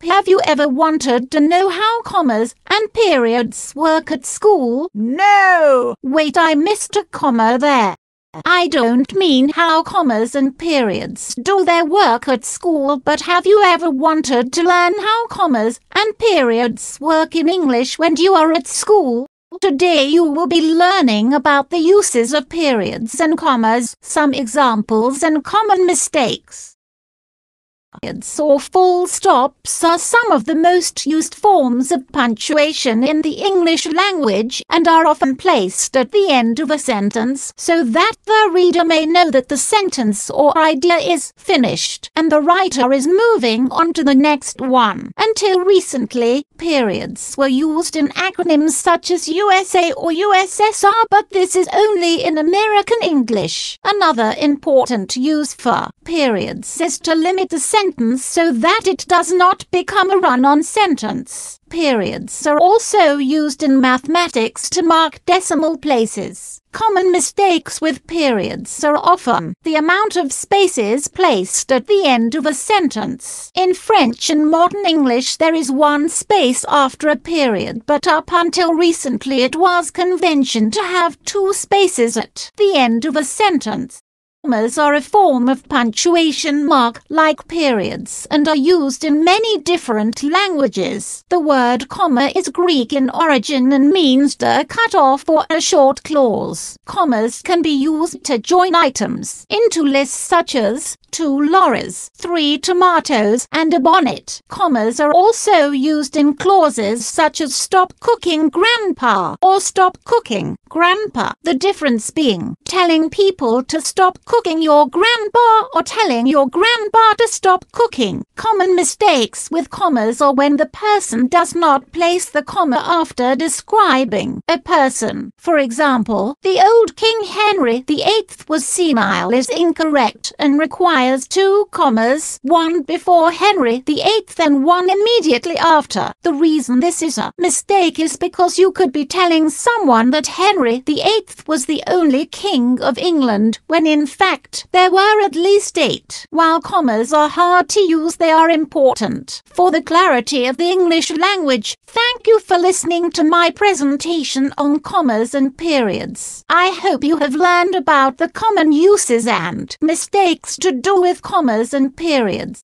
Have you ever wanted to know how commas and periods work at school? No! Wait, I missed a comma there. I don't mean how commas and periods do their work at school, but have you ever wanted to learn how commas and periods work in English when you are at school? Today you will be learning about the uses of periods and commas, some examples and common mistakes. Periods or full stops are some of the most used forms of punctuation in the English language and are often placed at the end of a sentence so that the reader may know that the sentence or idea is finished and the writer is moving on to the next one. Until recently, periods were used in acronyms such as USA or USSR, but this is only in American English. Another important use for periods is to limit the sentence so that it does not become a run-on sentence. Periods are also used in mathematics to mark decimal places. Common mistakes with periods are often the amount of spaces placed at the end of a sentence. In French and modern English there is one space after a period, but up until recently it was convention to have two spaces at the end of a sentence. Commas are a form of punctuation mark like periods and are used in many different languages. The word comma is Greek in origin and means to cut off or a short clause. Commas can be used to join items into lists such as 2 lorries, 3 tomatoes, and a bonnet. Commas are also used in clauses such as stop cooking grandpa or stop cooking grandpa. The difference being telling people to stop cooking your grandpa or telling your grandpa to stop cooking. Common mistakes with commas are when the person does not place the comma after describing a person. For example, the old King Henry VIII was senile is incorrect and requires 2 commas, one before Henry VIII and one immediately after. The reason this is a mistake is because you could be telling someone that Henry VIII was the only king of England, when in fact there were at least 8. While commas are hard to use, they are important for the clarity of the English language. Thank you for listening to my presentation on commas and periods. I hope you have learned about the common uses and mistakes to do with commas and periods.